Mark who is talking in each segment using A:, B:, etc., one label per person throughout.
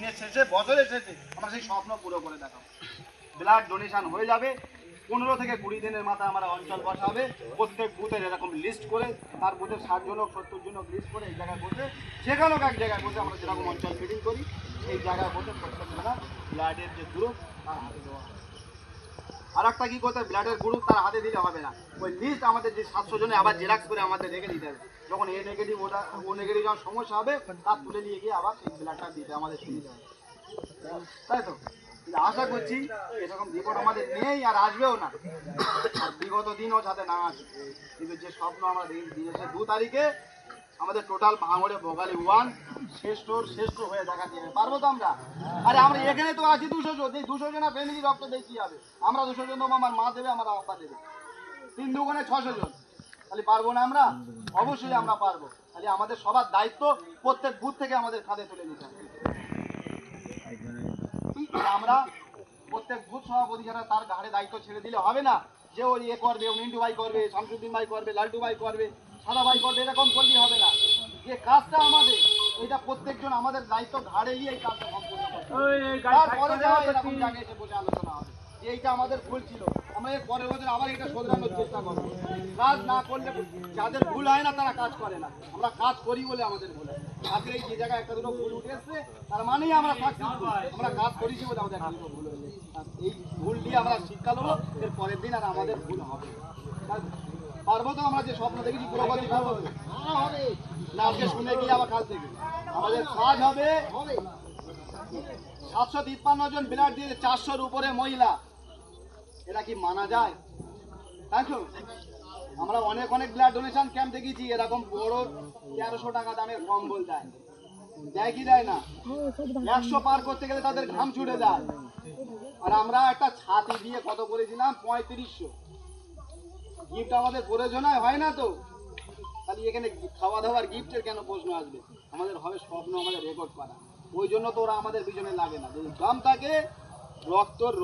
A: দিনের শেষে বছরের শেষে আমরা সেই স্বপ্ন পুরো করে দেখাবো। ব্লাড ডোনেশন হয়ে যাবে 15 থেকে 20 দিনের মাথায় আমরা অঞ্চল বসাবে, প্রত্যেক বুথের এরকম লিস্ট করে, তার বুথে 60 জন 70 জন লিস্ট করে এই জায়গায় বসে, যেখানে এক জায়গায় বসে আমরা যেরকম অঞ্চল মিটিং করি সেই জায়গায় বসে প্রত্যেক জনা ব্লাডের যে গ্রুপ তার হাতে দেওয়া হবে। আর একটা কী করতে হবে, ব্লাডের গ্রুপ তার হাতে দিলে হবে না, ওই লিস্ট আমাদের যে 700 জনে আবার জেরাক্স করে আমাদের রেখে দিতে হবে। যখন এ নেগেটিভ ওটা ও নেগেটিভ যখন সমস্যা হবে তার তুলে নিয়ে গিয়ে আবার সেই ব্লাডটা দিতে আমাদের সুবিধা হবে, তাই তো? আশা করছি এরকম রিপোর্ট আমাদের নেই আর আসবেও না, আর বিগত দিনও যাতে না আসে। কিন্তু যে স্বপ্ন আমরা দিয়েছে 2 তারিখে আমাদের টোটাল ভাঙড়ে বগালি 1 শ্রেষ্ঠ হয়ে দেখা দিয়ে পারবো তো আমরা? আরে আমরা এখানে তো আছি 200 জন, এই 200 জনের ফ্যামিলি রক্ত দিয়ে কি হবে? আমরা 200 জন দেবো, আমার মা দেবে, আমার আব্বা দেবে, 3 দুগুণে 600 জন। তাহলে পারবো না আমরা? অবশ্যই আমরা পারবো। তাহলে আমাদের সবার দায়িত্ব প্রত্যেক বুথ থেকে আমাদের কাঁধে তুলে নিতে হবে। আমরা প্রত্যেক বুথ সভাপতি যারা তার ঘাড়ে দায়িত্ব ছেড়ে দিলে হবে না যে ওই এ করবে, মিন্টু ভাই করবে, শামসুদ্দিন ভাই করবে, লালটু ভাই করবে, সাদা ভাই করবে, এরকম করলে হবে না। যে কাজটা আমাদের, এটা প্রত্যেকজন আমাদের দায়িত্ব ঘাড়ে নিয়ে এই কাজটা সম্পূর্ণ করতে হবে। তারপরে এরকম জায়গায় এসে বসে আলোচনা হবে যে এইটা আমাদের ভুল ছিল, আমরা এর পরের বছর আবার এটা শোধরানোর চেষ্টা করবো। কাজ না করলে যাদের ভুল হয় না তারা কাজ করে না, আমরা কাজ করি বলে আমাদের ভুল হয়। আজকে এই যে জায়গায় একটা দুটো ভুল উঠে এসছে তার মানেই আমরা আমরা কাজ করেছি বলে আমাদের একটা দুটো ভুল হয়েছে। এই ভুল দিয়ে আমরা শিক্ষা নেবো, এর পরের দিন আর আমাদের ভুল হবে পারবো তো? আমরা যে স্বপ্ন দেখেছি পুরোপুরি পারবো না? আজকে শুনে গিয়ে আবার কাল থেকে আমাদের কাজ হবে। 753 জন ব্লাড দিয়ে 400-র উপরে মহিলা, এটা কি মানা যায়? তাই তো? আমরা অনেক ব্লাড ডোনেশন ক্যাম্প দেখেছি, এরকম বড় 1300 টাকা দামের কম্বল দেয়, দেয় কি দেয় না? 100 পার করতে গেলে তাদের ঘাম ছুটে যায়। আর আমরা একটা ছাতি দিয়ে কত করেছিলাম? 3500। গিফট আমাদের প্রয়োজন হয় না তো? তাহলে এখানে খাওয়া দাওয়ার গিফটের কেন প্রশ্ন আসবে? আমাদের হবে স্বপ্ন আমাদের রেকর্ড করা, ওই জন্য তো ওরা আমাদের পিছনে লাগে না। যদি দাম থাকে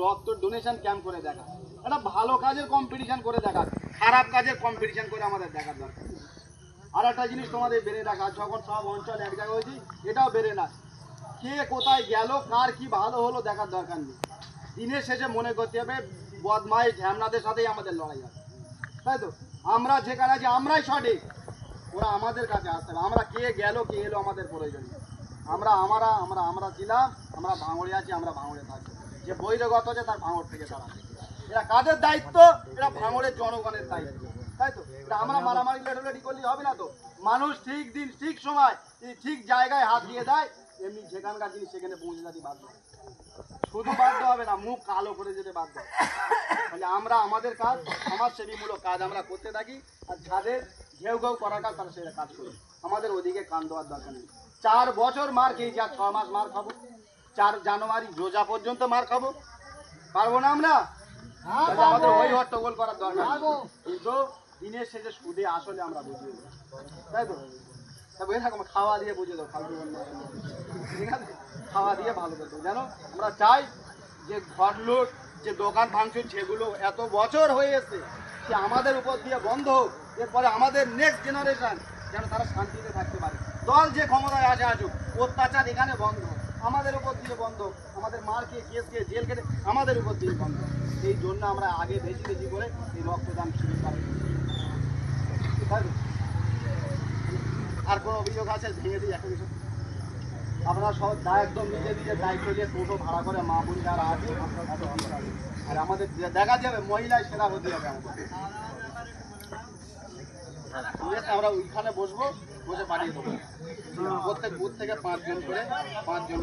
A: রক্ত ডোনেশন ক্যাম্প করে দেখা, একটা ভালো কাজের কম্পিটিশন করে দেখা, খারাপ কাজের কম্পিটিশন করে আমাদের দেখার দরকার। আর একটা জিনিস তোমাদের বেড়ে রাখা, যখন সব অঞ্চল এক জায়গায় হয়েছি এটাও বেড়ে না, কে কোথায় গেল, কার কি ভালো হলো দেখার দরকার নেই। দিনের শেষে মনে করতে হবে বদমাই ঝ্যামনাদের সাথেই আমাদের লড়াই হবে, তাই তো? আমরা যেখানে আছি আমরাই সঠিক, ওরা আমাদের কাছে আসতে হবে। আমরা কে গেল কে এলো আমাদের প্রয়োজন নেই। আমরা ছিলাম, আমরা ভাঙড়ে আছি, আমরা ভাঙড়ে থাকি। যে বহিরাগত আছে তার ভাঙড় থেকে দাঁড়াবে, এরা কাদের দায়িত্ব? এরা ভাঙড়ের জনগণের দায়িত্ব, তাই তো? এটা আমরা মারামারি লেটালেটি করলে হবে না তো? মানুষ ঠিক দিন ঠিক সময় ঠিক জায়গায় হাত দিয়ে দেয়, এমনি যেখানকার জিনিস সেখানে পৌঁছে যেতে বাধ্য, শুধু বাধ্য হবে না, মুখ কালো করে যেতে বাধ্য। তাহলে আমরা আমাদের কাজ, সমাজসেবীমূলক কাজ আমরা করতে থাকি, আর যাদের ঘেউ করার কাজ তারা সেটা কাজ করি। আমাদের ওদিকে কান দেওয়ার দরকার নেই। 4 বছর মার খেয়েছি, আর 6 মাস মার খাবো, 4 জানুয়ারি রোজা পর্যন্ত মার খাবো, পারবো না আমরা? আমাদের ওই হট্টগোল করার দরকার, কিন্তু দিনের শেষে সুদে আসলে আমরা বুঝিয়ে দেবো, তাই তো? এরকম খাওয়া দিয়ে বুঝে দেবো, ফালতু বন্ধ, ঠিক আছে? খাওয়া দিয়ে ভালো করতে যেন আমরা চাই যে ঘর লুট, যে দোকান ভাঙচুর যেগুলো এত বছর হয়ে এসছে, সে আমাদের উপর দিয়ে বন্ধ হোক। এরপরে আমাদের নেক্সট জেনারেশন যেন তারা শান্তিতে থাকতে পারে। দল যে ক্ষমতায় আসে আসুক, অত্যাচার এখানে বন্ধ হোক, আমাদের উপর দিয়ে বন্ধ হোক, আমাদের মারকে কেস কে জেল কেটে আমাদের উপর দিয়ে বন্ধ হোক। এই জন্য আমরা আগে বেশি করে এই রক্তদান শিবির করি। আর কোনো অভিযোগ আছে ভেঙে দিই একটা কিছু? আপনারা সব একদম নিজের দায়িত্ব দিয়ে টোটো ভাড়া করে মা বোন যারা আছে, আর আমাদের দেখা যাবে মহিলায় সেরা হতে হবে আমাদের। আমরা ওইখানে বসবো, বসে পাঠিয়ে দেবো প্রত্যেক বুথ থেকে 5 জন করে, 5 জন।